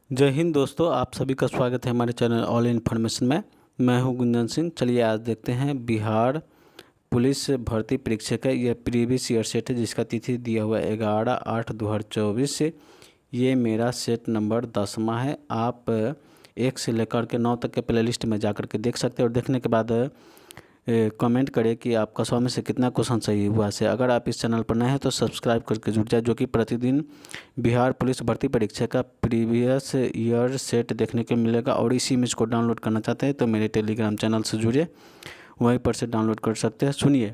जय हिंद दोस्तों, आप सभी का स्वागत है हमारे चैनल ऑल इन्फॉर्मेशन में। मैं हूं गुंजन सिंह। चलिए आज देखते हैं बिहार पुलिस भर्ती परीक्षा का यह प्रीवियस ईयर सेट है, जिसका तिथि दिया हुआ है 11/8/2024 से। ये मेरा सेट नंबर 10वां है। आप 1 से लेकर के 9 तक के प्लेलिस्ट में जा कर के देख सकते हैं और देखने के बाद कमेंट करें कि आपका 100 में से कितना क्वेश्चन सही हुआ से। अगर आप इस चैनल पर नए हैं तो सब्सक्राइब करके जुड़ जाए, जो कि प्रतिदिन बिहार पुलिस भर्ती परीक्षा का प्रीवियस ईयर सेट देखने को मिलेगा। और इसी इमेज को डाउनलोड करना चाहते हैं तो मेरे टेलीग्राम चैनल से जुड़िए, वहीं पर से डाउनलोड कर सकते हैं। सुनिए,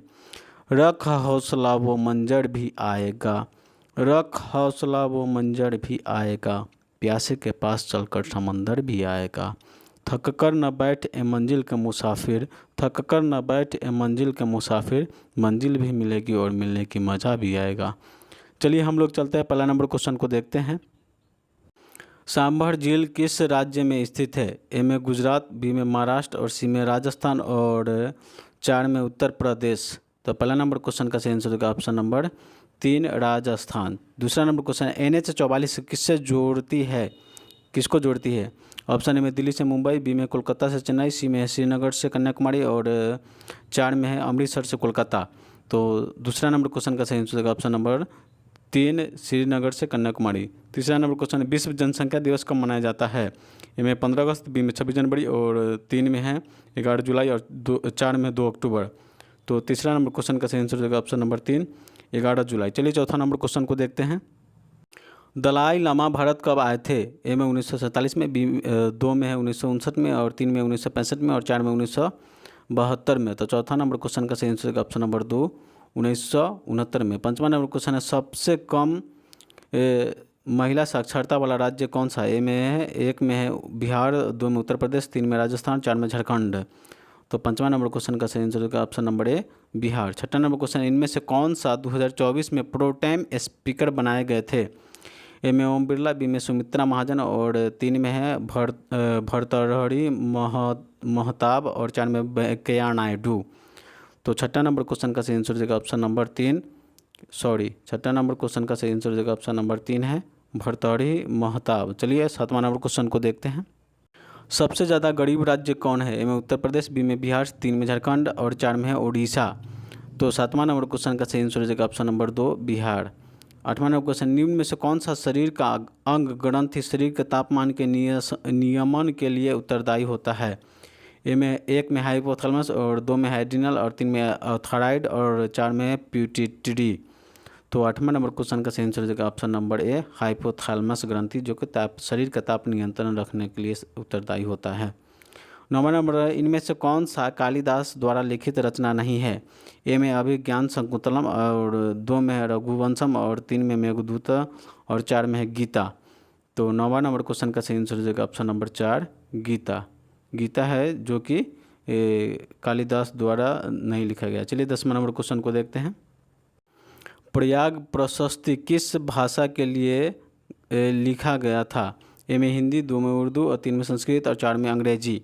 रख हौसला वो मंजर भी आएगा, रख हौसला वो मंजर भी आएगा, प्यासे के पास चलकर समंदर भी आएगा। थक कर न बैठ ए मंजिल के मुसाफिर, थक कर न बैठ ए मंजिल के मुसाफिर, मंजिल भी मिलेगी और मिलने की मज़ा भी आएगा। चलिए हम लोग चलते हैं, पहला नंबर क्वेश्चन को देखते हैं। सांभर झील किस राज्य में स्थित है? ए में गुजरात, बी में महाराष्ट्र और सी में राजस्थान और 4 में उत्तर प्रदेश। तो पहला नंबर क्वेश्चन का सही आंसर होगा ऑप्शन नंबर 3 राजस्थान। दूसरा नंबर क्वेश्चन है, NH 44 किससे जोड़ती है, किसको जोड़ती है? ऑप्शन ए में दिल्ली से मुंबई, बी में कोलकाता से चेन्नई, सी में है श्रीनगर से कन्याकुमारी और 4 में है अमृतसर से कोलकाता। तो दूसरा नंबर क्वेश्चन का सही आंसर होगा ऑप्शन नंबर 3 श्रीनगर से कन्याकुमारी। तीसरा नंबर क्वेश्चन है, विश्व जनसंख्या दिवस कब मनाया जाता है? ए में 15 अगस्त, बी में 26 जनवरी और 3 में है 11 जुलाई और 4 में 2 अक्टूबर। तो तीसरा नंबर क्वेश्चन का सही आंसर होगा ऑप्शन नंबर 3 11 जुलाई। चलिए चौथा नंबर क्वेश्चन को देखते हैं। दलाई लामा भारत कब आए थे? ए में 1947 में, बी 2 में है 1959 में और 3 में 1965 में और 4 में 1972 में। तो चौथा नंबर क्वेश्चन का सही आंसर होगा ऑप्शन नंबर 2 1969 में। पांचवा नंबर क्वेश्चन है, सबसे कम महिला साक्षरता वाला राज्य कौन सा है? ए में है 1 में है बिहार, 2 में उत्तर प्रदेश, 3 में राजस्थान, 4 में झारखंड। तो पांचवा नंबर क्वेश्चन का सही आंसर होगा ऑप्शन नंबर ए बिहार। छठा नंबर क्वेश्चन, इनमें से कौन सा 2024 में प्रोटेम स्पीकर बनाए गए थे? ए में ओम बिरला, बी में सुमित्रा महाजन और 3 में है भर्तृहरि महताब और 4 में वेंकैया नायडू। तो छठा नंबर क्वेश्चन का सही आंसर हो जाएगा ऑप्शन नंबर 3, छठा नंबर क्वेश्चन का सही आंसर हो जाएगा ऑप्शन नंबर 3 है भर्तृहरि महताब। चलिए सातवां नंबर क्वेश्चन को देखते हैं। सबसे ज़्यादा गरीब राज्य कौन है? ए में उत्तर प्रदेश, बी में बिहार, 3 में झारखंड और 4 में है उड़ीसा। तो सातवां नंबर क्वेश्चन का सही आंसर हो जाएगा ऑप्शन नंबर 2 बिहार। आठवां नंबर क्वेश्चन, निम्न में से कौन सा शरीर का अंग ग्रंथि शरीर के तापमान के नियमन के लिए उत्तरदायी होता है? ए में 1 में हाइपोथैलेमस और 2 में है एड्रिनल और 3 में थायराइड और 4 में है पिट्यूटरी। तो आठवां नंबर क्वेश्चन का सही आंसर हो जाएगा ऑप्शन नंबर ए हाइपोथैलेमस ग्रंथि, जो कि शरीर का ताप नियंत्रण रखने के लिए उत्तरदायी होता है। नौवां नंबर है, इनमें से कौन सा कालिदास द्वारा लिखित रचना नहीं है? ए में अभिज्ञान शकुंतलम और 2 में है रघुवंशम और 3 में मेघदूत और 4 में है गीता। तो नौवां नंबर क्वेश्चन का सही आंसर हो जाएगा ऑप्शन नंबर 4 गीता। गीता है जो कि कालिदास द्वारा नहीं लिखा गया। चलिए 10वां नंबर क्वेश्चन को देखते हैं। प्रयाग प्रशस्ति किस भाषा के लिए लिखा गया था? ए में हिंदी, 2 में उर्दू और 3 में संस्कृत और 4 में अंग्रेजी।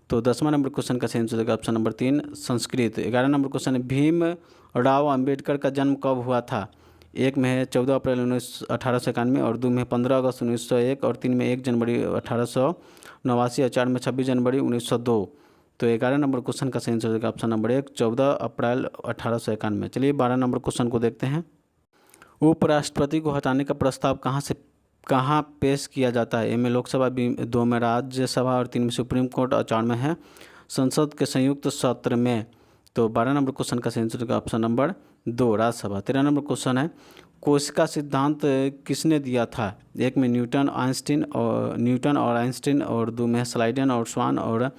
तो 10वां नंबर क्वेश्चन का सही आंसर होगा option number 3 Sanskrit. 11 number question है, भीम राव अंबेडकर का जन्म कब हुआ था? 1 में है 14 अप्रैल 1891 और 2 में 15 अगस्त 1901 और 3 में 1 जनवरी 1889 और 4 में 26 जनवरी 1902। तो 11 नंबर क्वेश्चन का सही आंसर होगा ऑप्शन नंबर 1 14 अप्रैल 1891। चलिए 12 नंबर क्वेश्चन को देखते हैं। उपराष्ट्रपति को हटाने का प्रस्ताव कहाँ पेश किया जाता है? ए में लोकसभा, 2 में राज्यसभा और 3 में सुप्रीम कोर्ट और 4 में है संसद के संयुक्त सत्र में। तो 12 नंबर क्वेश्चन का सही आंसर होगा option number 2 Rajya Sabha. 13 number question है, कोशिका सिद्धांत किसने दिया था? 1 में न्यूटन और आइंस्टीन और 2 में स्लाइडन और स्वान और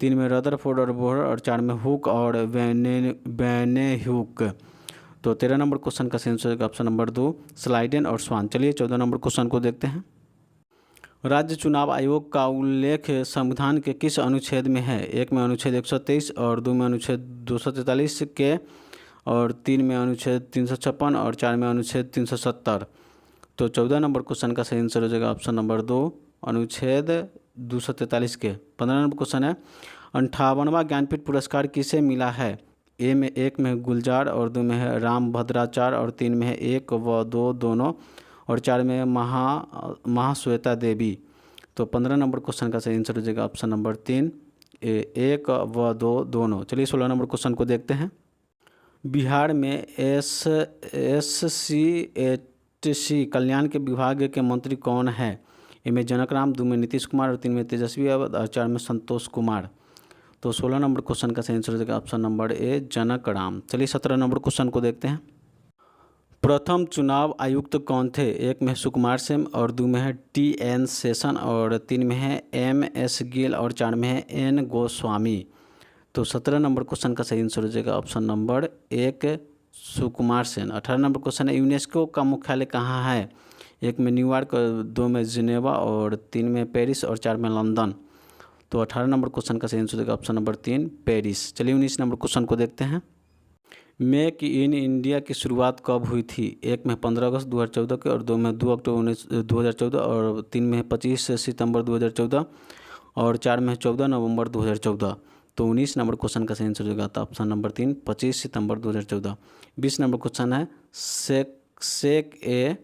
3 में रदरफोर्ड और बोहर और 4 में हुक और वेनेह्यूक। तो 13 नंबर क्वेश्चन का सही आंसर होगा ऑप्शन नंबर 2 स्लाइडन और स्वान। चलिए 14 नंबर क्वेश्चन को देखते हैं। राज्य चुनाव आयोग का उल्लेख संविधान के किस अनुच्छेद में है? 1 में अनुच्छेद 123 और 2 में अनुच्छेद 243 के और 3 में अनुच्छेद 356 और 4 में अनुच्छेद 370। तो 14 नंबर क्वेश्चन का सही आंसर हो जाएगा ऑप्शन नंबर 2 अनुच्छेद 243 के। 15 नंबर क्वेश्चन है, 58वां ज्ञानपीठ पुरस्कार किसे मिला है? ए में 1 में गुलजार और 2 में है राम भद्राचार्य और 3 में है 1 व 2 दोनों और 4 में है महाश्वेता देवी। तो 15 नंबर क्वेश्चन का सही आंसर हो जाएगा ऑप्शन नंबर 3 1 व 2 दोनों। चलिए 16 नंबर क्वेश्चन को देखते हैं। बिहार में SC कल्याण के विभाग के मंत्री कौन है? इनमें जनकराम, 2 में नीतीश कुमार और 3 में तेजस्वी यादव और 4 में संतोष कुमार। तो 16 नंबर क्वेश्चन का सही आंसर हो जाएगा ऑप्शन नंबर ए जनकराम। चलिए 17 नंबर क्वेश्चन को देखते हैं। प्रथम चुनाव आयुक्त कौन थे? 1 में सुकुमार सेन और 2 में है TN शेषन और 3 में है MS गिल और 4 में है N गोस्वामी। तो 17 नंबर क्वेश्चन का सही आंसर हो जाएगा option number 1 Sukumar Sen. 18 number question है यूनेस्को का मुख्यालय कहाँ है? 1 में न्यूयॉर्क, 2 में जिनेवा और 3 में पेरिस और 4 में लंदन। तो 18 नंबर क्वेश्चन का सही आंसर हो जाएगा ऑप्शन नंबर 3 पेरिस। चलिए 19 नंबर क्वेश्चन को देखते हैं। मेक इन इंडिया की शुरुआत कब हुई थी? 1 में 15 अगस्त 2014 के और 2 में 2 अक्टूबर 2014 और 3 में 25 सितंबर 2014 और 4 में 14 नवंबर 2014। तो 19 नंबर क्वेश्चन का सही आंसर हो जाएगा ऑप्शन नंबर 3 25 सितंबर 2014। 20 नंबर क्वेश्चन है सेक ए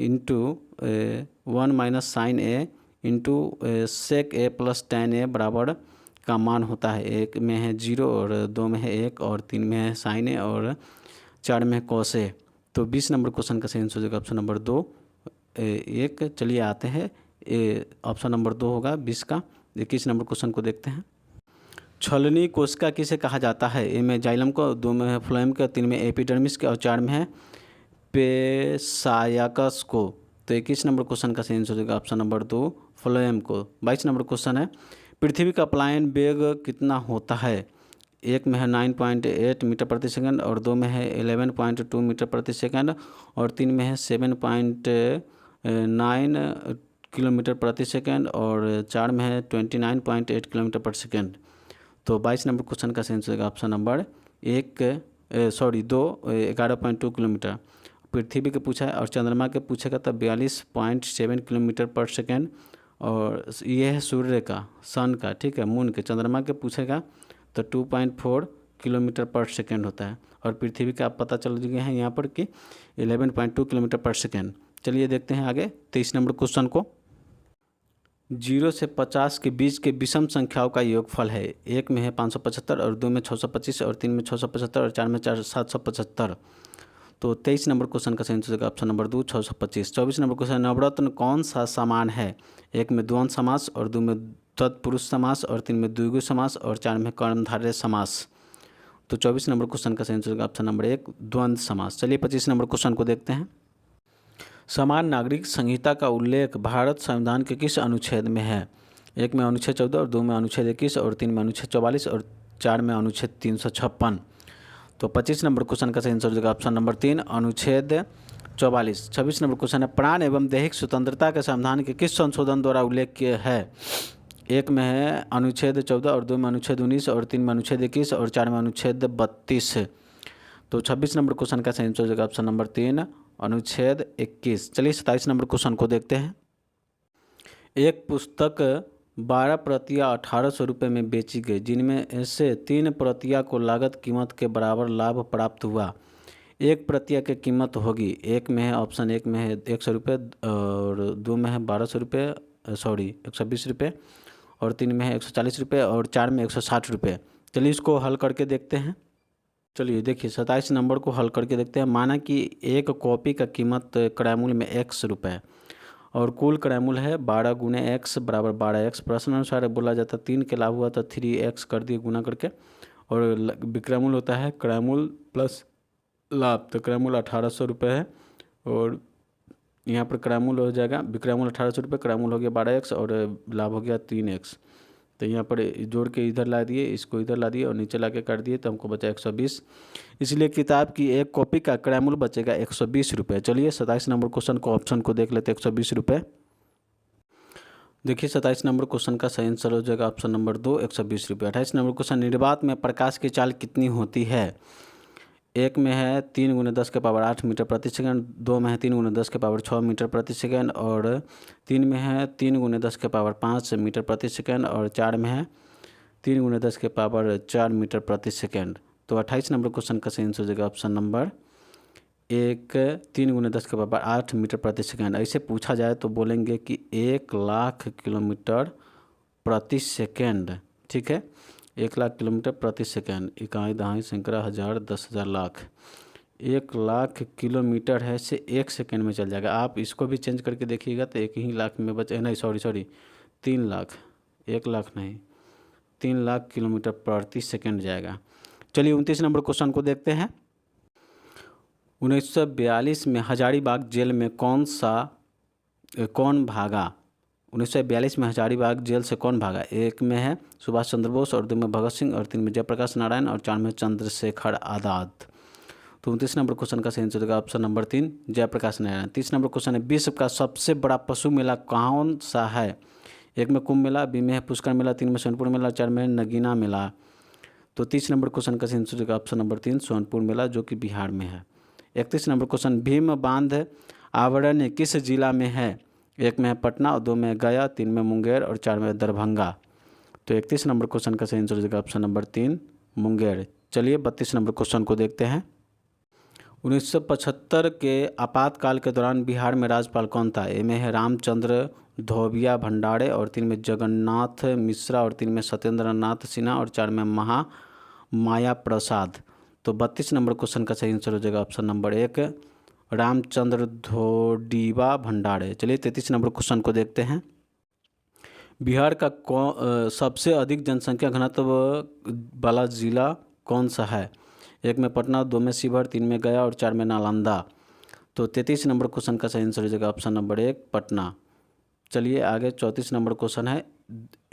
इंटू 1 माइनस साइन ए इंटू सेक ए प्लस tan ए बराबर का मान होता है। 1 में है 0 और 2 में है 1 और 3 में है साइन ए और 4 में है कॉस ए। तो 20 नंबर क्वेश्चन का सही आंसर हो जाएगा ऑप्शन नंबर 2 1। चलिए आते हैं ऑप्शन नंबर 2 होगा 20 का। 21 नंबर क्वेश्चन को देखते हैं। छलनी कोशिका किसे कहा जाता है? ए में जाइलम को, 2 में है फ्लोएम का, 3 में एपिडर्मिस के और 4 में है पेसायाकस को। तो 21 नंबर क्वेश्चन का सही आंसर हो जाएगा ऑप्शन नंबर 2 फ्लोएम को। 22 नंबर क्वेश्चन है पृथ्वी का पलायन वेग कितना होता है? 1 में है 9.8 मीटर प्रति सेकंड और 2 में है 11.2 मीटर प्रति सेकंड और 3 में है 7.9 किलोमीटर प्रति सेकंड और 4 में है 29.8 किलोमीटर प्रति सेकंड। तो 22 नंबर क्वेश्चन का सही आंसर होगा ऑप्शन नंबर 2 11.2 किलोमीटर पृथ्वी के पूछा है और चंद्रमा के पूछेगा तब 42.7 किलोमीटर पर सेकेंड और ये है सूर्य का, सन का, ठीक है, मून के। चंद्रमा के पूछेगा तो 2.4 किलोमीटर पर सेकेंड होता है और पृथ्वी का आप पता चल गए हैं यहाँ पर कि 11.2 किलोमीटर पर सेकेंड। चलिए देखते हैं आगे 23 नंबर क्वेश्चन को। 0 से 50 के बीच के विषम संख्याओं का योगफल है। 1 में है 575 और 2 में 625 और 3 में 675 और 4 में 775। तो 23 नंबर क्वेश्चन का सही आंसर होगा ऑप्शन नंबर 2 625। 24 नंबर क्वेश्चन नवरत्न कौन सा सामान है? 1 में द्वंद्व समास और 2 में तत्पुरुष समास और 3 में द्विगु समास और 4 में कर्मधारय समास। तो 24 नंबर क्वेश्चन का सही आंसर होगा ऑप्शन नंबर 1 द्वंद्व समास। चलिए 25 नंबर क्वेश्चन को देखते हैं। समान नागरिक संहिता का उल्लेख भारत संविधान के किस अनुच्छेद में है? 1 में अनुच्छेद 14 और 2 में अनुच्छेद 21 और 3 में अनुच्छेद 44 और 4 में अनुच्छेद 356। तो 25 नंबर क्वेश्चन का सही आंसर हो जाएगा ऑप्शन नंबर 3 अनुच्छेद 44। 26 नंबर क्वेश्चन है प्राण एवं दैहिक स्वतंत्रता के संविधान के किस संशोधन द्वारा उल्लेख किया है? 1 में है अनुच्छेद 14 और 2 में अनुच्छेद 19 और 3 में अनुच्छेद 21 और 4 में अनुच्छेद 32। तो 26 नंबर क्वेश्चन का सही आंसर हो जाएगा ऑप्शन नंबर 3 अनुच्छेद 21। चलिए 27 नंबर क्वेश्चन को देखते हैं। एक पुस्तक 12 प्रतियाँ 1800 रुपये में बेची गई, जिनमें से 3 प्रतियाँ को लागत कीमत के बराबर लाभ प्राप्त हुआ। एक प्रतियाँ की कीमत होगी, 1 में है ऑप्शन 1 में है 100 रुपये और 2 में है 1200 रुपये 120 रुपये और 3 में है 140 रुपये और 4 में 160 रुपये। चलिए इसको हल करके देखते हैं। चलिए देखिए 27 नंबर को हल करके देखते हैं। माना कि एक कॉपी का कीमत क्रयमूल्य में x रुपये और कुल क्रयमूल्य है 12 गुने x बराबर 12x। प्रश्न अनुसार बोला जाता है 3 के लाभ हुआ तो 3x कर दिए गुना करके और विक्रयमूल्य होता है क्रयमूल्य प्लस लाभ, तो क्रयमूल्य 1800 रुपये है और यहाँ पर क्रयमूल्य हो जाएगा विक्रयमूल्य 1800 रुपये, क्रयमूल्य हो गया 12x और लाभ हो गया 3x। तो यहाँ पर जोड़ के इधर ला दिए, इसको इधर ला दिए और नीचे ला के कर दिए तो हमको बचा 120। इसलिए किताब की एक कॉपी का क्रयमूल्य बचेगा 120 रुपये। चलिए 27 नंबर क्वेश्चन को ऑप्शन को देख लेते हैं 120 रुपये। देखिए 27 नंबर क्वेश्चन का सही आंसर हो जाएगा ऑप्शन नंबर 2 120 रुपये। 28 नंबर क्वेश्चन निर्वात में प्रकाश की चाल कितनी होती है? 1 में है 3 गुने 10 के पावर 8 मीटर प्रति सेकंड, 2 में है 3 गुने 10 के पावर 6 मीटर प्रति सेकंड और 3 में है 3 गुने 10 के पावर 5 मीटर प्रति सेकंड और 4 में है 3 गुने 10 के पावर 4 मीटर प्रति सेकंड। तो 28 नंबर क्वेश्चन का सही आंसर हो जाएगा ऑप्शन नंबर एक 3 × 10⁻8 मीटर प्रति सेकंड। ऐसे पूछा जाए तो बोलेंगे कि 1,00,000 किलोमीटर प्रति सेकंड। ठीक है, 1,00,000 किलोमीटर प्रति सेकंड। इकाई दहाई सैकड़ा हज़ार 10,000 लाख। 1,00,000 किलोमीटर है से 1 सेकंड में चल जाएगा। आप इसको भी चेंज करके देखिएगा तो 1 ही लाख में बचे, नहीं सॉरी 3 लाख, 1 लाख नहीं, 3 लाख किलोमीटर प्रति सेकंड जाएगा। चलिए 29 नंबर क्वेश्चन को देखते हैं। 1942 में हजारीबाग जेल में कौन भागा? 1942 में हजारीबाग जेल से कौन भागा? 1 में है सुभाष चंद्र बोस, और 2 में भगत सिंह, और 3 में जयप्रकाश नारायण, और 4 में चंद्रशेखर आज़ाद। तो 29 नंबर क्वेश्चन का सही आंसर होगा option number 3 Jayaprakash Narayan. 30 number question है, विश्व का सबसे बड़ा पशु मेला कौन सा है? 1 में कुंभ मेला, बी में है पुष्कर मेला, 3 में सोनपुर मेला, 4 में नगीना मेला। तो 30 नंबर क्वेश्चन का सही आंसर होगा ऑप्शन नंबर 3 सोनपुर मेला, जो कि बिहार में है। 31 नंबर क्वेश्चन, भीम बांध आवरण किस जिला में है? 1 में है पटना, और 2 में गया, 3 में मुंगेर, और 4 में दरभंगा। तो 31 नंबर क्वेश्चन का सही आंसर होगा ऑप्शन नंबर 3 मुंगेर। चलिए 32 नंबर क्वेश्चन को देखते हैं। 1975 के आपातकाल के दौरान बिहार में राज्यपाल कौन था? ए में है रामचंद्र धोबिया भंडारे, और 3 में जगन्नाथ मिश्रा, और 3 में सत्येंद्र नाथ सिन्हा, और 4 में माया प्रसाद। तो 32 नंबर क्वेश्चन का सही आंसर हो जाएगा ऑप्शन नंबर 1 रामचंद्र धोडिया भंडारे। चलिए 33 नंबर क्वेश्चन को देखते हैं। बिहार का सबसे अधिक जनसंख्या घनत्व वाला जिला कौन सा है? 1 में पटना, 2 में शिवहर, 3 में गया, और 4 में नालंदा। तो 33 नंबर क्वेश्चन का सही आंसर हो जाएगा ऑप्शन नंबर 1 पटना। चलिए आगे 34 नंबर क्वेश्चन है,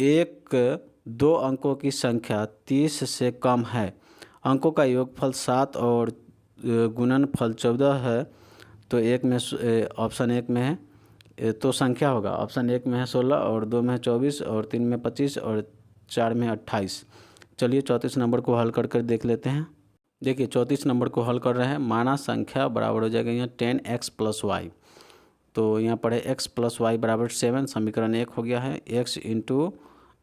1-2 अंकों की संख्या 30 से कम है, अंकों का योगफल 7 और गुणनफल 14 है। तो 1 में ऑप्शन 1 में है तो संख्या होगा, ऑप्शन 1 में है 16, और 2 में है 24, और 3 में 25, और 4 में 28। चलिए 34 नंबर को हल कर देख लेते हैं। देखिए 34 नंबर को हल कर रहे हैं, माना संख्या बराबर हो जाएगा यहाँ 10x + y। तो यहाँ पर है x + y बराबर 7, समीकरण 1 हो गया है। x इंटू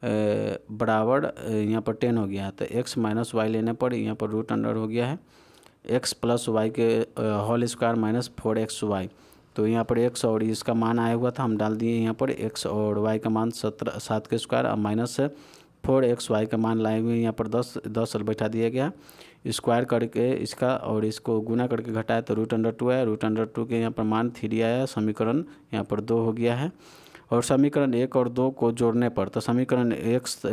बराबर यहाँ पर 10 हो गया है, तो x - y लेने पर यहाँ पर √अंडर हो गया है x + y के होल स्क्वायर माइनस 4xy। तो यहाँ पर x और इसका मान आया हुआ था, हम डाल दिए यहाँ पर x और y का मान 7 के स्क्वायर, और माइनस 4xy का मान लाए हुए यहाँ पर 10 बैठा दिया गया, स्क्वायर करके इसका और इसको गुना करके घटाया तो √2 है। √2 के यहाँ पर मान 3 आया, समीकरण यहाँ पर 2 हो गया है। और समीकरण 1 और 2 को जोड़ने पर तो समीकरण x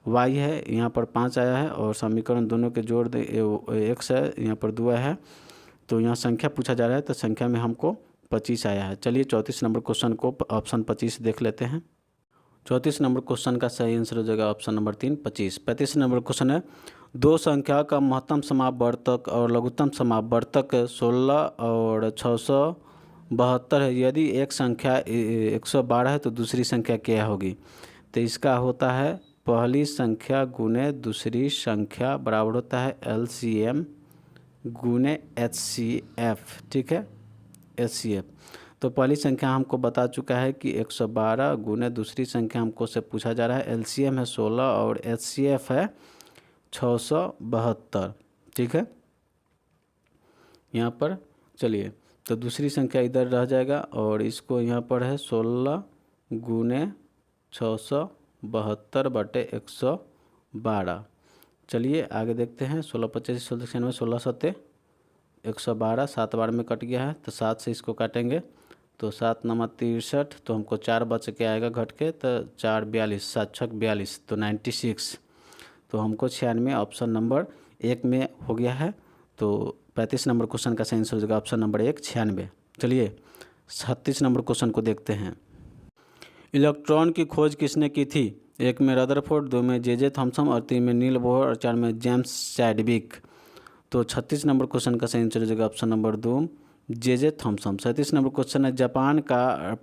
y है, यहाँ पर 5 आया है, और समीकरण दोनों के जोड़ दे x है, यहाँ पर 2 है। तो यहाँ संख्या पूछा जा रहा है, तो संख्या में हमको 25 आया है। चलिए 34 नंबर क्वेश्चन को ऑप्शन 25 देख लेते हैं। 34 नंबर क्वेश्चन का सही आंसर हो जाएगा ऑप्शन नंबर 3 25। 35 नंबर क्वेश्चन है, 2 संख्या का महत्तम समापवर्तक और लघुत्तम समापवर्तक 16 और 672 है। यदि एक संख्या 112 है तो दूसरी संख्या क्या होगी? तो इसका होता है पहली संख्या गुने दूसरी संख्या बराबर होता है LCM गुने HCF। ठीक है, HCF। तो पहली संख्या हमको बता चुका है कि 112 गुने दूसरी संख्या हमको से पूछा जा रहा है, LCM है 16 और HCF है 672। ठीक है, यहाँ पर चलिए तो दूसरी संख्या इधर रह जाएगा, और इसको यहाँ पर है 16 गुने 672 बटे 112। चलिए आगे देखते हैं। 16 25 16 96 16 7 112, 7 बार में कट गया है, तो 7 से इसको काटेंगे तो 7 9 63, तो हमको 4 बच के आएगा घट के, तो 4 42, 7 6 42, तो 96। तो हमको 96 ऑप्शन नंबर 1 में हो गया है। तो 35 नंबर क्वेश्चन का सही आंसर हो जाएगा ऑप्शन नंबर 1 96। चलिए 36 नंबर क्वेश्चन को देखते हैं। इलेक्ट्रॉन की खोज किसने की थी? 1 में रदरफोर्ड, 2 में जे थॉमसन, और 3 में नील बोहर, और 4 में जेम्स चैडविक। तो 36 नंबर क्वेश्चन का सही आंसर हो जाएगा option number 2 J Thomson. 37 number question है, जापान पर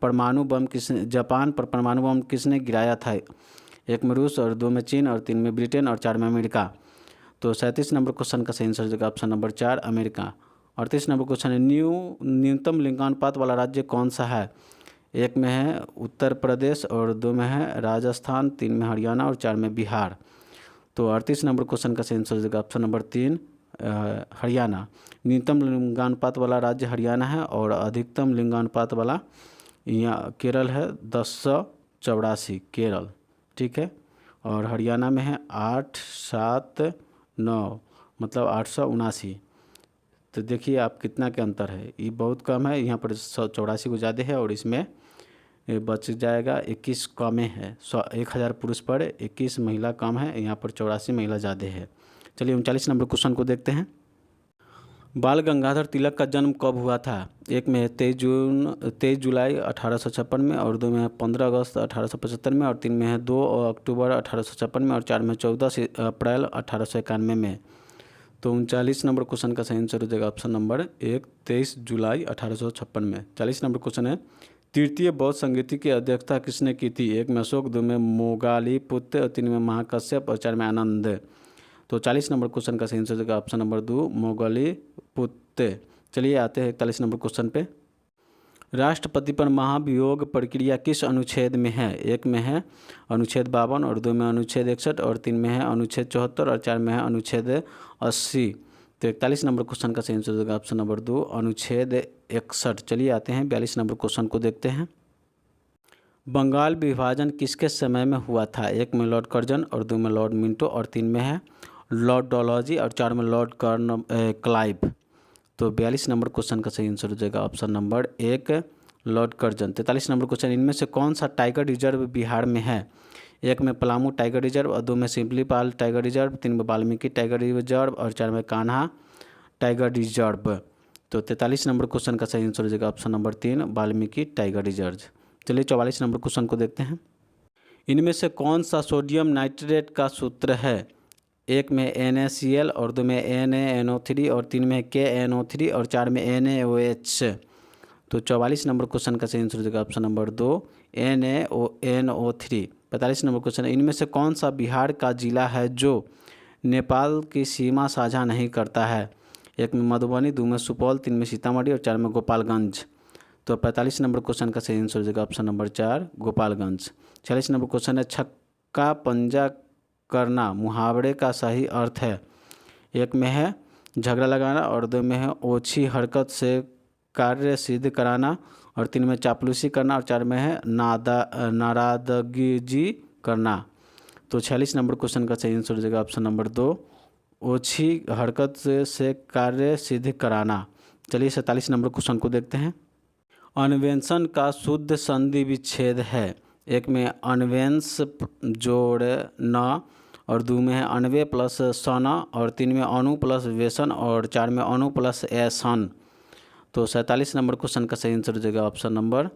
परमाणु बम किसने गिराया था? 1 में रूस, और 2 में चीन, और 3 में ब्रिटेन, और 4 में अमेरिका। तो 37 नंबर क्वेश्चन का सही आंसर हो जाएगा option number 4 America. 38 number question है, न्यूनतम लिंगानुपात वाला राज्य कौन सा है? 1 में है उत्तर प्रदेश, और 2 में है राजस्थान, 3 में हरियाणा, और 4 में बिहार। तो 38 नंबर क्वेश्चन का सही आंसर हो जाएगा ऑप्शन नंबर 3 हरियाणा। न्यूनतम लिंगानुपात वाला राज्य हरियाणा है और अधिकतम लिंगानुपात वाला यहाँ केरल है 1084 केरल, ठीक है। और हरियाणा में है 879 मतलब 879। तो देखिए आप कितना के अंतर है, ये बहुत कम है, यहाँ पर 184 को ज़्यादा है और इसमें बच जाएगा 21 कम है। 1000 पुरुष पर 21 महिला कम है, यहाँ पर 84 महिला ज़्यादा है। चलिए 39 नंबर क्वेश्चन को देखते हैं। बाल गंगाधर तिलक का जन्म कब हुआ था? एक में है 23 जुलाई 1856 में, और 2 में है 15 अगस्त 1875 में, और 3 में है 2 अक्टूबर 1856 में, और 4 में 14 अप्रैल 1891 में। तो 39 नंबर क्वेश्चन का सही आंसर हो जाएगा ऑप्शन नंबर 1, 23 जुलाई 1856 में। 40 नंबर क्वेश्चन है, तृतीय बौद्ध संगीति की अध्यक्षता किसने की थी? 1 में अशोक, 2 में मोगालीपुत्र, और 3 में महाकश्यप, और 4 में आनंद। तो 40 नंबर क्वेश्चन का सही आंसर हो जाएगा ऑप्शन नंबर 2, मोगालीपुत्र। चलिए आते हैं 41 नंबर क्वेश्चन पे। राष्ट्रपति पर महाभियोग प्रक्रिया किस अनुच्छेद में है? 1 में है अनुच्छेद 52, और 2 में अनुच्छेद 61, और 3 में है अनुच्छेद 74, और 4 में है अनुच्छेद 80। तो 41 नंबर क्वेश्चन का सही आंसर होगा ऑप्शन नंबर 2, अनुच्छेद 61। चलिए आते हैं 42 नंबर क्वेश्चन को देखते हैं। बंगाल विभाजन किसके समय में हुआ था? 1 में लॉर्ड कर्जन, और 2 में लॉर्ड मिंटो, और 3 में है लॉर्ड डलहौजी, और 4 में लॉर्ड क्लाइव। तो 42 नंबर क्वेश्चन का सही आंसर हो जाएगा option number 1, Lord Curzon. 43 number question, इनमें से कौन सा टाइगर रिजर्व बिहार में है? 1 में पलामू टाइगर रिजर्व, और 2 में सिम्पलीपाल टाइगर रिजर्व, 3 में वाल्मीकि टाइगर रिजर्व, और 4 में कान्हा टाइगर रिजर्व। तो 43 नंबर क्वेश्चन का सही आंसर हो जाएगा option number 3, Valmiki tiger reserve. चलिए 44 नंबर क्वेश्चन को देखते हैं। इनमें से कौन सा सोडियम नाइट्रेट का सूत्र है? 1 में NaCl, और 2 में NaNO3, और 3 में KNO3, और 4 में NaOH। तो 44 नंबर क्वेश्चन का सही आंसर हो जाएगा option number 2, NaNO3। 45 number question, इनमें से कौन सा बिहार का जिला है जो नेपाल की सीमा साझा नहीं करता है? 1 में मधुबनी, 2 में सुपौल, 3 में सीतामढ़ी, और 4 में गोपालगंज। तो 45 नंबर क्वेश्चन का सही आंसर हो जाएगा option number 4, Gopalganj. 46 number question है, छक्का पंजा करना मुहावरे का सही अर्थ है? 1 में है झगड़ा लगाना, और 2 में है ओछी हरकत से कार्य सिद्ध कराना, और 3 में चापलूसी करना, और 4 में है नारादगी करना। तो 46 नंबर क्वेश्चन का सही आंसर हो जाएगा ऑप्शन नंबर 2, ओछी हरकत से कार्य सिद्ध कराना। चलिए 47 नंबर क्वेश्चन को देखते हैं। अन्वेषण का शुद्ध संधि विच्छेद है? 1 में अन्वेंस जोड़ न, और 2 में है अन्वे प्लस सन, और 3 में अनु प्लस वेसन, और 4 में अनु प्लस एसन। तो 47 नंबर क्वेश्चन का सही आंसर हो जाएगा ऑप्शन नंबर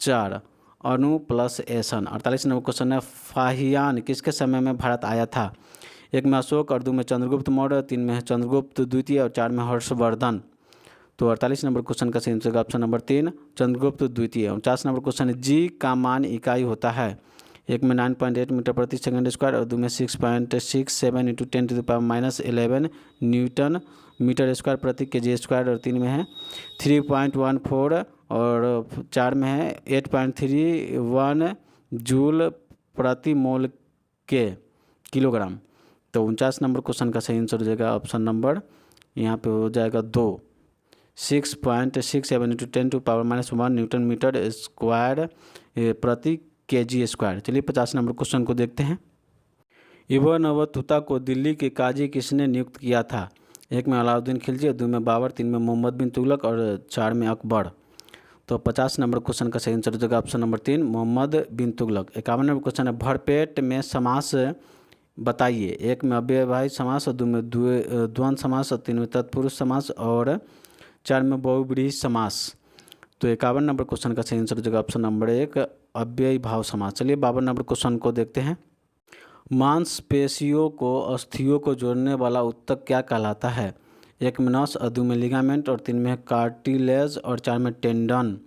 4, अनु प्लस एसन। 48 नंबर क्वेश्चन है, फाहियान किसके समय में भारत आया था? 1 में अशोक, और 2 में चंद्रगुप्त मौर्य, 3 में है चंद्रगुप्त द्वितीय, और 4 में हर्षवर्धन। तो 48 नंबर क्वेश्चन का सही आंसर होगा ऑप्शन नंबर 3, चंद्रगुप्त द्वितीय। 49 नंबर क्वेश्चन है, जी का मान इकाई होता है? 1 में 9.8 मीटर प्रति सेकंड स्क्वायर, और 2 में 6.67 × 10⁻11 न्यूटन मीटर स्क्वायर प्रति केजी स्क्वायर, और 3 में है 3.14, और 4 में है 8.31 जूल प्रति मोल के किलोग्राम। तो 49 नंबर क्वेश्चन का सही आंसर हो जाएगा ऑप्शन नंबर यहाँ पे हो जाएगा 2, 6.67 × 10⁻⁻1 न्यूटन मीटर स्क्वायर प्रति केजी स्क्वायर। चलिए 50 नंबर क्वेश्चन को देखते हैं। इब्न बतूता को दिल्ली के काजी किसने नियुक्त किया था? 1 में अलाउद्दीन खिलजी, 2 में बाबर, 3 में मोहम्मद बिन तुगलक, और 4 में अकबर। तो 50 नंबर क्वेश्चन का सही आंसर हो जाएगा ऑप्शन नंबर 3, मोहम्मद बिन तुगलक। 51 नंबर क्वेश्चन है, भरपेट में समास बताइए। 1 में अव्ययभावी समास, और 2 में द्वंद्व समास, और 3 में तत्पुरुष समास, और 4 में बहुव्रीहि समास। तो 51 नंबर क्वेश्चन का सही आंसर हो जाएगा ऑप्शन नंबर 1, अव्ययीभाव समास। चलिए 52 नंबर क्वेश्चन को देखते हैं। मांसपेशियों को अस्थियों को जोड़ने वाला ऊतक क्या कहलाता है? 1 में नस, और 2 में लिगामेंट, और 3 में कार्टिलेज, और 4 में टेंडन।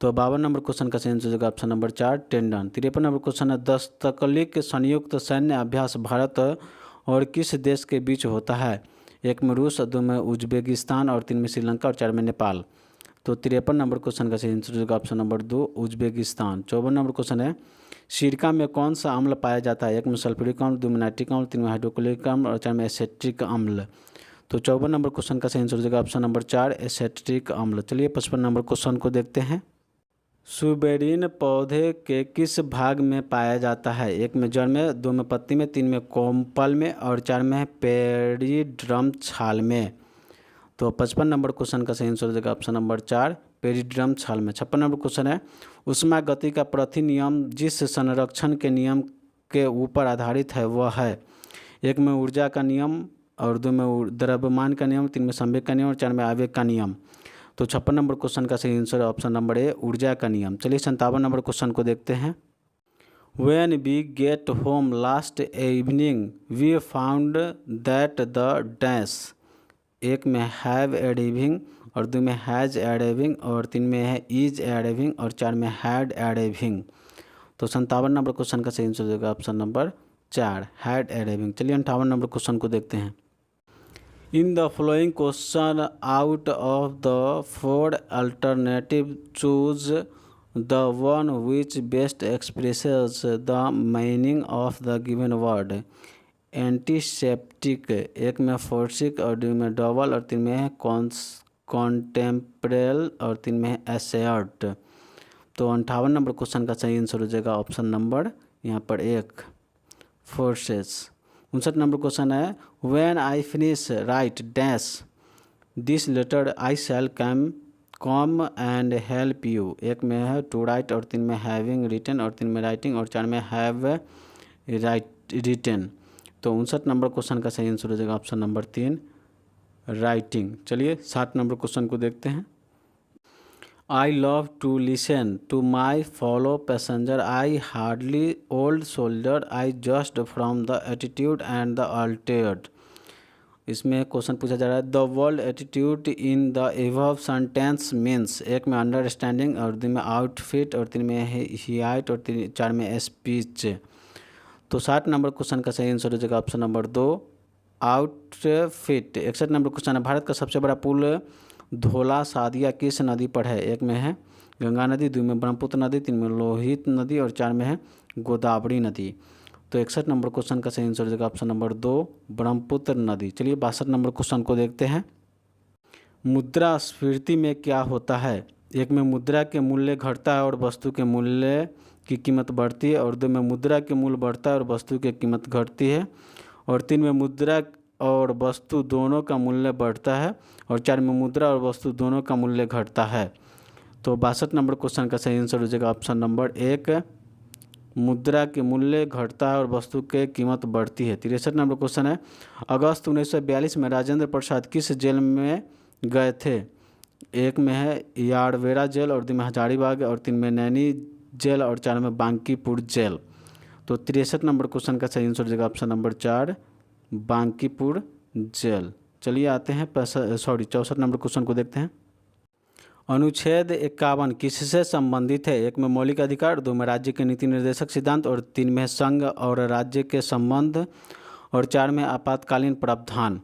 तो 52 नंबर क्वेश्चन का सही आंसर हो जाएगा option number 4, tendon. 53 number question है, दस्तकलिक संयुक्त सैन्य अभ्यास भारत और किस देश के बीच होता है? 1 में रूस, और 2 में उज्बेकिस्तान, और 3 में श्रीलंका, और 4 में नेपाल। तो 53 नंबर क्वेश्चन का सही आंसर होगा option number 2, Uzbekistan. 54 number question है, सिरका में कौन सा अम्ल पाया जाता है? 1 में सल्फ्यूरिक अम्ल, 2 में नाइट्रिक अम्ल, 3 में हाइड्रोक्लोरिक अम्ल, और 4 में एसेटिक अम्ल। तो 54 नंबर क्वेश्चन का सही आंसर हो जाएगा ऑप्शन नंबर 4 एसेटिक अम्ल। चलिए 55 नंबर क्वेश्चन को देखते हैं। सुबेरीन पौधे के किस भाग में पाया जाता है? 1 में जड़ में, 2 में पत्ती में, 3 में कोम्पल में और 4 में है पेरिड्रम छाल में। तो 55 नंबर क्वेश्चन का सही आंसर हो जाएगा ऑप्शन नंबर 4 पेरिड्रम छाल में। 56 नंबर क्वेश्चन है ऊष्मा गति का प्रति नियम जिस संरक्षण के नियम के ऊपर आधारित है वह है? 1 में ऊर्जा का नियम और 2 में द्रव्यमान का नियम, 3 में संवेग का नियम और 4 में आवेग का नियम। तो 56 नंबर क्वेश्चन का सही आंसर है ऑप्शन नंबर ए ऊर्जा का नियम। चलिए 57 नंबर क्वेश्चन को देखते हैं। When we get home last evening we found that the dash। 1 में have arriving और 2 में has arriving और 3 में है is arriving और 4 में had arriving। तो 57 नंबर क्वेश्चन का सही आंसर हो जाएगा ऑप्शन नंबर 4 had arriving। चलिए 58 नंबर क्वेश्चन को देखते हैं। In the following question, out of the 4 alternative, choose the one which best expresses the meaning of the given word। Antiseptic 1 में फोर्सिक और 2 में डबल और 3 में है कॉन्टेम्परेल और 3 में है एसेर्ट। तो 58 नंबर क्वेश्चन का सही आंसर हो जाएगा ऑप्शन नंबर यहाँ पर 1 फोर्सेस। 59 नंबर क्वेश्चन है when I finish right dash this letter I shall come and help you. 1 में है टू राइट और 3 में हैविंग रिटन और 3 में राइटिंग और 4 में हैव रिटन। तो 59 नंबर क्वेश्चन का सही आंसर हो जाएगा ऑप्शन नंबर 3 राइटिंग। चलिए 60 नंबर क्वेश्चन को देखते हैं। I love to listen to my fellow passenger. I hardly old soldier. I just from the attitude and the altitude। इसमें क्वेश्चन पूछा जा रहा है the world attitude in the above sentence means. 1 में understanding और 2 में आउटफिट और 3 में है हाइट और 4 में स्पीच। तो 60 नंबर क्वेश्चन का सही आंसर हो जाएगा option number 2 outfit. 61 number question है भारत का सबसे बड़ा पुल धोला सादिया किस नदी पर है? 1 में है गंगा नदी, 2 में ब्रह्मपुत्र नदी, 3 में लोहित नदी और 4 में है गोदावरी नदी। तो 61 नंबर क्वेश्चन का सही आंसर हो जाएगा ऑप्शन नंबर 2 ब्रह्मपुत्र नदी। चलिए 62 नंबर क्वेश्चन को देखते हैं। मुद्रास्फीति में क्या होता है? 1 में मुद्रा के मूल्य घटता है और वस्तु के मूल्य की कीमत बढ़ती है और 2 में मुद्रा के मूल्य बढ़ता है और वस्तु की कीमत घटती है और 3 में मुद्रा और वस्तु दोनों का मूल्य बढ़ता है और 4 में मुद्रा और वस्तु दोनों का मूल्य घटता है। तो 62 नंबर क्वेश्चन का सही आंसर हो जाएगा ऑप्शन नंबर 1 मुद्रा के मूल्य घटता है और वस्तु की कीमत बढ़ती है। 63 नंबर क्वेश्चन है अगस्त 1942 में राजेंद्र प्रसाद किस जेल में गए थे? 1 में है यार्डवेरा जेल और 2 में हजारीबाग और 3 में नैनी जेल और 4 में बांकीपुर जेल। तो 63 नंबर क्वेश्चन का सही आंसर हो जाएगा ऑप्शन नंबर 4 बांकीपुर जेल। चलिए आते हैं 64 नंबर क्वेश्चन को देखते हैं। अनुच्छेद 51 किससे संबंधित है? 1 में मौलिक अधिकार, 2 में राज्य के नीति निर्देशक सिद्धांत और 3 में संघ और राज्य के संबंध और 4 में आपातकालीन प्रावधान।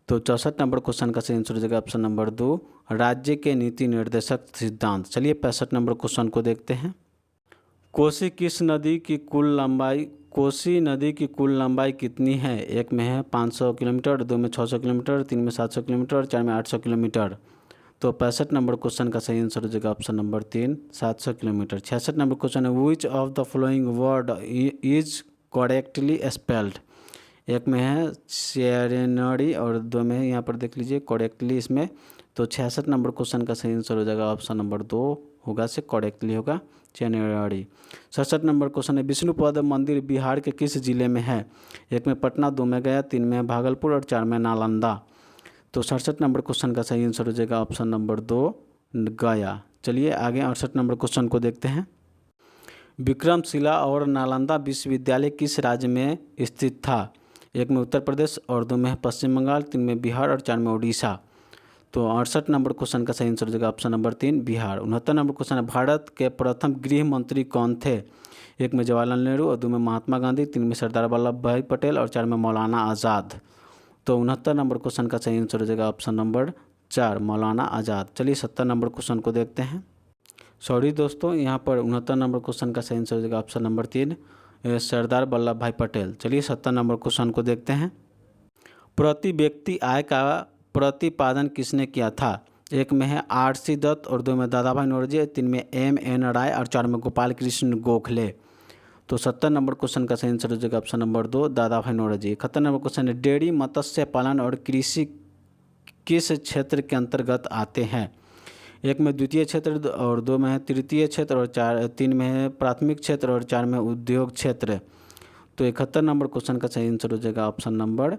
तो 64 नंबर क्वेश्चन का सही आंसर हो जाएगा ऑप्शन नंबर 2 राज्य के नीति निर्देशक सिद्धांत। चलिए 65 नंबर क्वेश्चन को देखते हैं। कोसी नदी की कुल लंबाई कितनी है? 1 में है 500 किलोमीटर, 2 में 600 किलोमीटर, 3 में 700 किलोमीटर और 4 में 800 किलोमीटर। तो 65 नंबर क्वेश्चन का सही आंसर हो जाएगा option number 3 700 kilometre. 66 number question है which of the following word is correctly spelled? 1 में है सेरेनरी और 2 में है यहाँ पर देख लीजिए करेक्टली इसमें। तो 66 नंबर क्वेश्चन का सही आंसर हो जाएगा ऑप्शन नंबर 2 होगा से करेक्टली होगा चेनेराड़ी। 67 नंबर क्वेश्चन है विष्णुपद मंदिर बिहार के किस जिले में है? 1 में पटना, 2 में गया, 3 में भागलपुर और 4 में नालंदा। तो 67 नंबर क्वेश्चन का सही आंसर हो जाएगा ऑप्शन नंबर 2 गया। चलिए आगे 68 नंबर क्वेश्चन को देखते हैं। विक्रमशिला और नालंदा विश्वविद्यालय किस राज्य में स्थित था? 1 में उत्तर प्रदेश और 2 में पश्चिम बंगाल, 3 में बिहार और 4 में उड़ीसा। तो 68 नंबर क्वेश्चन का सही आंसर हो जाएगा option number 3 Bihar. 69 number question है भारत के प्रथम गृह मंत्री कौन थे? 1 में जवाहरलाल नेहरू और 2 में महात्मा गांधी, 3 में सरदार वल्लभ भाई पटेल और 4 में मौलाना आज़ाद। तो 69 नंबर क्वेश्चन का सही आंसर हो जाएगा ऑप्शन नंबर 4 मौलाना आज़ाद। चलिए 70 नंबर क्वेश्चन को देखते हैं। सॉरी दोस्तों, यहाँ पर 69 नंबर क्वेश्चन का सही आंसर हो जाएगा ऑप्शन नंबर 3 सरदार वल्लभ भाई पटेल। चलिए 70 नंबर क्वेश्चन को देखते हैं। प्रति व्यक्ति आय का प्रतिपादन किसने किया था? एक में है आर.सी. दत्त और 2 में दादाभाई नौरोजी, 3 में M.N. राय और 4 में गोपाल कृष्ण गोखले। तो 70 नंबर क्वेश्चन का सही आंसर हो जाएगा option number 2 Dadabhai Naoroji. 71 number question है डेयरी, मत्स्य पालन और कृषि किस क्षेत्र के अंतर्गत आते हैं? एक में द्वितीय क्षेत्र और 2 में है तृतीय क्षेत्र और 3 में है प्राथमिक क्षेत्र और 4 में उद्योग क्षेत्र। तो 71 नंबर क्वेश्चन का सही आंसर हो जाएगा ऑप्शन नंबर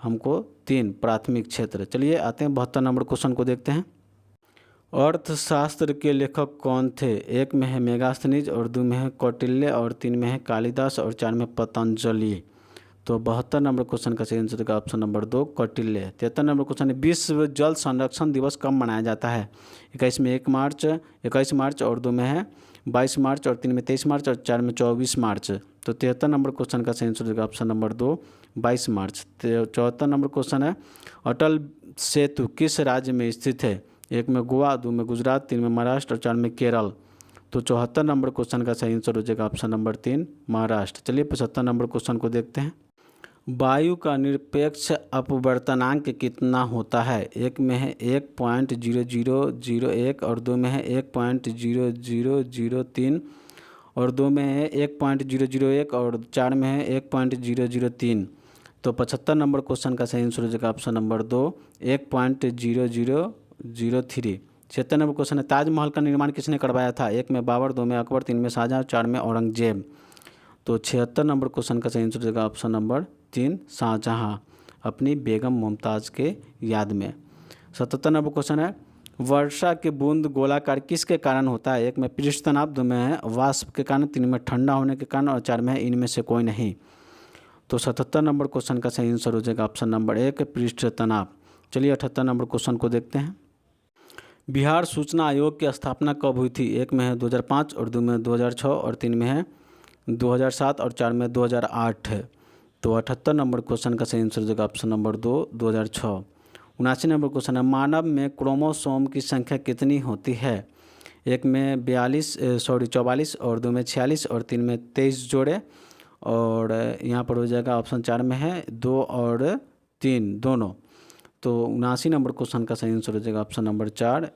हमको 3 प्राथमिक क्षेत्र। चलिए आते हैं 72 नंबर क्वेश्चन को देखते हैं। अर्थशास्त्र के लेखक कौन थे? एक में है मेगास्थनीज और 2 में है कौटिल्य और 3 में है कालिदास और 4 में पतंजलि। तो 72 नंबर क्वेश्चन का सही आंसर होगा option number 2 Kautilya. 73 number question है विश्व जल संरक्षण दिवस कब मनाया जाता है? 21 में 21 मार्च और 2 में है 22 मार्च और 3 में 23 मार्च और 4 में 24 मार्च। तो 73 नंबर क्वेश्चन का सही आंसर होगा ऑप्शन नंबर 2 22 मार्च। 74 नंबर क्वेश्चन है अटल सेतु किस राज्य में स्थित है? एक में गोवा, 2 में गुजरात, 3 में महाराष्ट्र और 4 में केरल। तो 74 नंबर क्वेश्चन का सही आंसर हो जाएगा ऑप्शन नंबर 3 महाराष्ट्र। चलिए 75 नंबर क्वेश्चन को देखते हैं। वायु का निरपेक्ष अपवर्तनांक कितना होता है? एक में है 1.0001 और 2 में है 1.0003 और 2 में है 1.001 और 4 में है 1.003। तो 75 नंबर क्वेश्चन का सही आंसर हो जाएगा ऑप्शन नंबर 2 1.0003। 76 नंबर क्वेश्चन है ताजमहल का निर्माण किसने करवाया था? एक में बाबर, 2 में अकबर, 3 में शाहजहां, 4 में औरंगजेब। तो 76 नंबर क्वेश्चन का सही आंसर हो जाएगा ऑप्शन नंबर 3 शाहजहां अपनी बेगम मुमताज़ के याद में। 77 नंबर क्वेश्चन है वर्षा के बूंद गोलाकार किसके कारण होता है? एक में पृष्ठ तनाव, 2 में है वाष्प के कारण, 3 में ठंडा होने के कारण और 4 में है इनमें से कोई नहीं। तो 77 नंबर क्वेश्चन का सही आंसर हो जाएगा ऑप्शन नंबर 1 पृष्ठ तनाव। चलिए 78 नंबर क्वेश्चन को देखते हैं। बिहार सूचना आयोग की स्थापना कब हुई थी? एक में है 2005 और 2 में 2006 और 3 में है 2007 और 4 में 2008 है। तो 78 नंबर क्वेश्चन का सही आंसर हो जाएगा ऑप्शन नंबर 2 2006। 79 नंबर क्वेश्चन है मानव में क्रोमोसोम की संख्या कितनी होती है? एक में 44 और 2 में 46 और 3 में 23 जोड़े और यहाँ पर हो जाएगा ऑप्शन 4 में है 2 और 3 दोनों। तो 79 नंबर क्वेश्चन का सही आंसर हो जाएगा ऑप्शन नंबर 4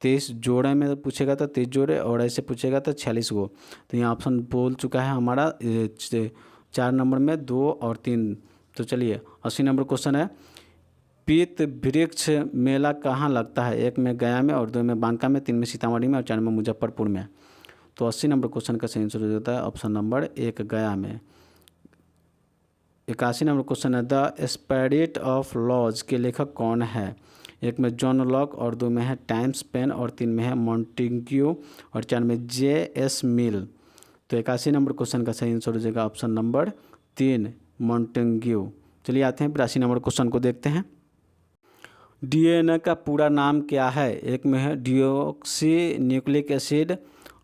23 जोड़े में पूछेगा तो 23 जोड़े और ऐसे पूछेगा तो 46 गो। तो यहाँ ऑप्शन बोल चुका है हमारा 4 नंबर में 2 और 3। तो चलिए 80 नंबर क्वेश्चन है पीत वृक्ष मेला कहाँ लगता है? एक में गया में और 2 में बांका में, 3 में सीतामढ़ी में और 4 में मुजफ्फरपुर में। तो 80 नंबर क्वेश्चन का सही आंसर हो जाता है ऑप्शन नंबर 1 गया में। 81 नंबर क्वेश्चन है द स्पिरिट ऑफ लॉज के लेखक कौन है? एक में जॉन लॉक और 2 में है टाइम्स पेन और 3 में है मॉन्टेग्यू और 4 में J.S. मिल। तो 81 नंबर क्वेश्चन का सही आंसर हो जाएगा ऑप्शन नंबर 3 मॉन्टेग्यू। चलिए आते हैं 82 नंबर क्वेश्चन को देखते हैं। DNA का पूरा नाम क्या है? एक में है डिऑक्सी न्यूक्लिक एसिड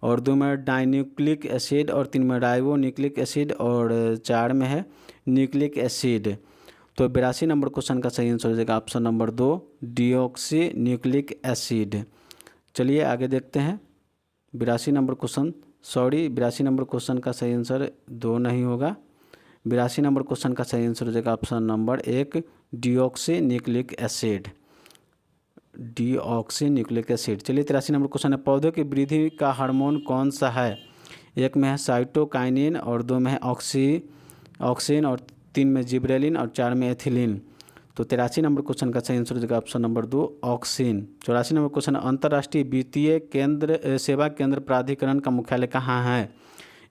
और 2 में डाइन्यूक्लिक एसिड और 3 में राइबो न्यूक्लिक एसिड और 4 में है न्यूक्लिक एसिड। तो 82 नंबर क्वेश्चन का सही आंसर हो जाएगा option number 2 deoxy nucleic acid. चलिए आगे देखते हैं 82 नंबर क्वेश्चन का सही आंसर 2 नहीं होगा। 82 नंबर क्वेश्चन का सही आंसर हो जाएगा option number 1 deoxy nucleic acid. चलिए 83 नंबर क्वेश्चन है पौधों की वृद्धि का हार्मोन कौन सा है? एक में है साइटोकाइनिन और 2 में है ऑक्सिन और 3 में जिब्रेलिन और 4 में एथिलीन। तो 83 नंबर क्वेश्चन का सही आंसर हो जाएगा option number 2 auxin. 84 number question है अंतर्राष्ट्रीय वित्तीय सेवा केंद्र प्राधिकरण का मुख्यालय कहाँ है?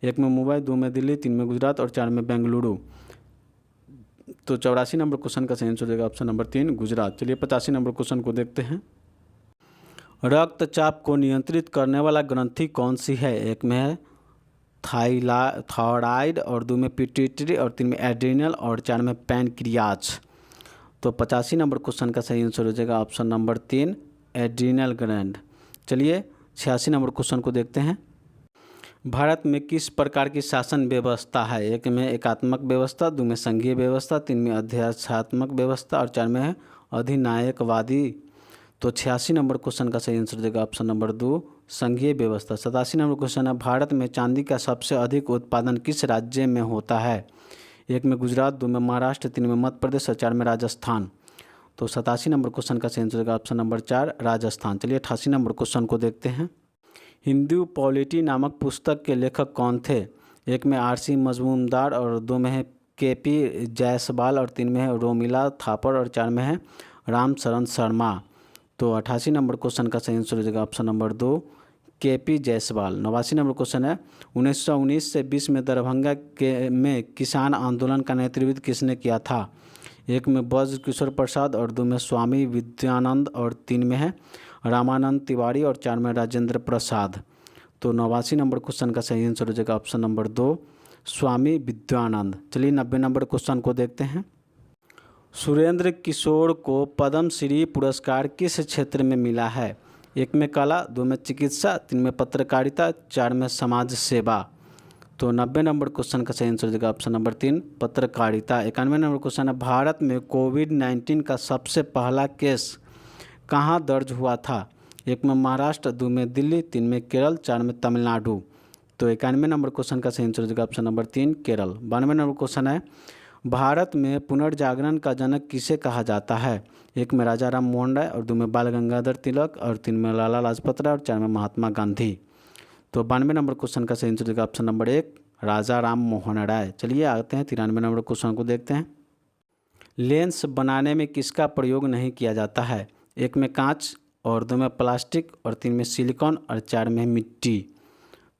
एक में मुंबई, 2 में दिल्ली, 3 में गुजरात और 4 में बेंगलुरु। तो 84 नंबर क्वेश्चन का सही आंसर हो जाएगा ऑप्शन नंबर 3 गुजरात। चलिए 85 नंबर क्वेश्चन को देखते हैं। रक्तचाप को नियंत्रित करने वाला ग्रंथि कौन सी है? एक में है थायराइड और 2 में पिट्यूटरी और 3 में एड्रिनल और 4 में पैनक्रियाज। तो 85 नंबर क्वेश्चन का सही आंसर हो जाएगा ऑप्शन नंबर 3 एड्रिनल ग्लैंड। चलिए 86 नंबर क्वेश्चन को देखते हैं। भारत में किस प्रकार की शासन व्यवस्था है? एक में एकात्मक व्यवस्था, 2 में संघीय व्यवस्था, 3 में अध्यात्मक व्यवस्था और 4 में है अधिनायकवादी। तो 86 नंबर क्वेश्चन का सही आंसर देगा ऑप्शन नंबर 2 संघीय व्यवस्था। 87 नंबर क्वेश्चन है भारत में चांदी का सबसे अधिक उत्पादन किस राज्य में होता है? एक में गुजरात, 2 में महाराष्ट्र, 3 में मध्य प्रदेश और 4 में राजस्थान। तो 87 नंबर क्वेश्चन का सही आंसर होगा ऑप्शन नंबर 4 राजस्थान। चलिए 88 नंबर क्वेश्चन को देखते हैं। हिंदू पॉलिटी नामक पुस्तक के लेखक कौन थे? एक में आर.सी. मजूमदार और 2 में है के.पी. जायसवाल और 3 में है रोमिला थापर और 4 में है रामशरण शर्मा। तो 88 नंबर क्वेश्चन का सही आंसर हो जाएगा option number 2 KP. Jaiswal. 89 number question है 1919 से 20 में दरभंगा में किसान आंदोलन का नेतृत्व किसने किया था? एक में ब्रज किशोर प्रसाद और 2 में स्वामी विद्यानंद और 3 में है रामानंद तिवारी और 4 में राजेंद्र प्रसाद। तो 89 नंबर क्वेश्चन का सही आंसर हो जाएगा ऑप्शन नंबर 2 स्वामी विद्यानंद। चलिए 90 नंबर क्वेश्चन को देखते हैं। सुरेंद्र किशोर को पद्मश्री पुरस्कार किस क्षेत्र में मिला है? एक में कला, 2 में चिकित्सा, 3 में पत्रकारिता, 4 में समाज सेवा। तो 90 नंबर क्वेश्चन का सही आंसर हो जाएगा ऑप्शन नंबर 3 पत्रकारिता। 91 नंबर क्वेश्चन है भारत में कोविड-19 का सबसे पहला केस कहाँ दर्ज हुआ था? एक में महाराष्ट्र, 2 में दिल्ली, 3 में केरल, 4 में तमिलनाडु। तो 91 नंबर क्वेश्चन का सही आंसर हो जाएगा option number 3 Kerala. 92 number question है भारत में पुनर्जागरण का जनक किसे कहा जाता है? एक में राजा राम मोहन राय और 2 में बाल गंगाधर तिलक और 3 में लाला लाजपत राय और 4 में महात्मा गांधी। तो 92 नंबर क्वेश्चन का सही आंसर हो जाएगा ऑप्शन नंबर 1 राजा राम मोहन राय। चलिए आते हैं 93 नंबर क्वेश्चन को देखते हैं। लेंस बनाने में किसका प्रयोग नहीं किया जाता है? एक में कांच और 2 में प्लास्टिक और 3 में सिलिकॉन और 4 में मिट्टी।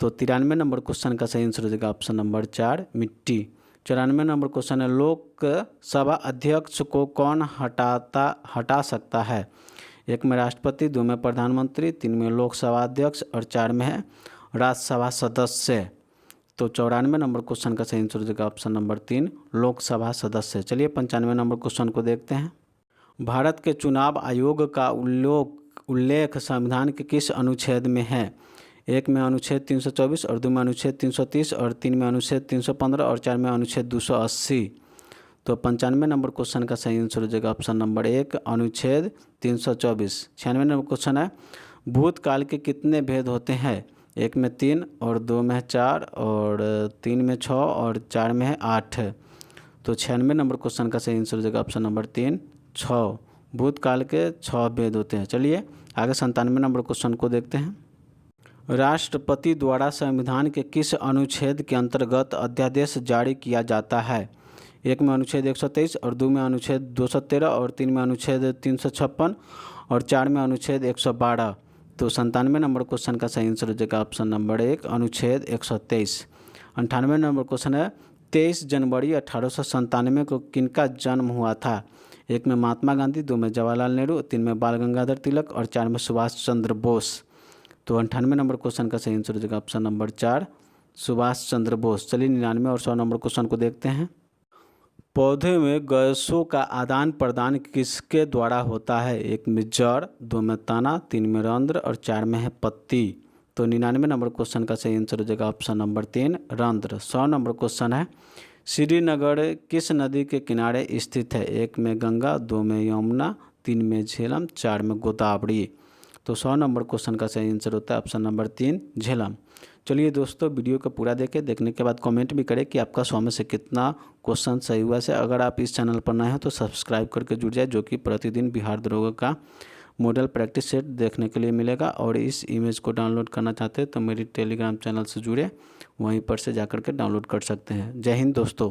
तो 93 नंबर क्वेश्चन का सही आंसर हो जाएगा ऑप्शन नंबर 4 मिट्टी। 94 नंबर क्वेश्चन है लोकसभा अध्यक्ष को कौन हटा सकता है? एक में राष्ट्रपति, 2 में प्रधानमंत्री, 3 में लोकसभा अध्यक्ष और 4 में है राज्यसभा सदस्य। तो 94 नंबर क्वेश्चन का सही आंसर हो जाएगा ऑप्शन नंबर 3 लोकसभा सदस्य। चलिए 95 नंबर क्वेश्चन को देखते हैं। भारत के चुनाव आयोग का उल्लेख संविधान के किस अनुच्छेद में है? एक में अनुच्छेद 324 और 2 में अनुच्छेद 330 और 3 में अनुच्छेद 315 और 4 में अनुच्छेद 280। तो 95 नंबर क्वेश्चन का सही आंसर हो जाएगा ऑप्शन नंबर 1 अनुच्छेद 324। 96 नंबर क्वेश्चन है भूतकाल के कितने भेद होते हैं? एक में 3 और 2 में 4 और 3 में 6 और 4 में है 8। तो 96 नंबर क्वेश्चन का सही आंसर हो जाएगा ऑप्शन नंबर 3 6। भूतकाल के 6 भेद होते हैं। चलिए आगे 97 नंबर क्वेश्चन को देखते हैं। राष्ट्रपति द्वारा संविधान के किस अनुच्छेद के अंतर्गत अध्यादेश जारी किया जाता है? एक में अनुच्छेद 123 और 2 में अनुच्छेद 213 और 3 में अनुच्छेद 356 और 4 में अनुच्छेद 112। तो 97 नंबर क्वेश्चन का सही आंसर हो जाएगा ऑप्शन नंबर 1 अनुच्छेद 123। 98 नंबर क्वेश्चन है 23 जनवरी 1897 को किनका जन्म हुआ था? एक में महात्मा गांधी, 2 में जवाहरलाल नेहरू, 3 में बाल गंगाधर तिलक और 4 में सुभाष चंद्र बोस। तो 98 नंबर क्वेश्चन का सही आंसर हो जाएगा ऑप्शन नंबर 4 सुभाष चंद्र बोस। चलिए 99 और 100 नंबर क्वेश्चन को देखते हैं। पौधे में गैसों का आदान प्रदान किसके द्वारा होता है? एक में जड़, 2 में तना, 3 में रंध्र और 4 में है पत्ती। तो 99 नंबर क्वेश्चन का सही आंसर हो जाएगा ऑप्शन नंबर 3 रंध्र। 100 नंबर क्वेश्चन है श्रीनगर किस नदी के किनारे स्थित है? एक में गंगा, 2 में यमुना, 3 में झेलम, 4 में गोदावरी। तो 100 नंबर क्वेश्चन का सही आंसर होता है ऑप्शन नंबर 3 झेलम। चलिए दोस्तों वीडियो को पूरा देखने के बाद कमेंट भी करें कि आपका 100 में से कितना क्वेश्चन सही हुआ है। अगर आप इस चैनल पर नए हैं तो सब्सक्राइब करके जुड़ जाए, जो कि प्रतिदिन बिहार दरोगा का मॉडल प्रैक्टिस सेट देखने के लिए मिलेगा। और इस इमेज को डाउनलोड करना चाहते हैं तो मेरी टेलीग्राम चैनल से जुड़े, वहीं पर से जाकर के डाउनलोड कर सकते हैं। जय हिंद दोस्तों।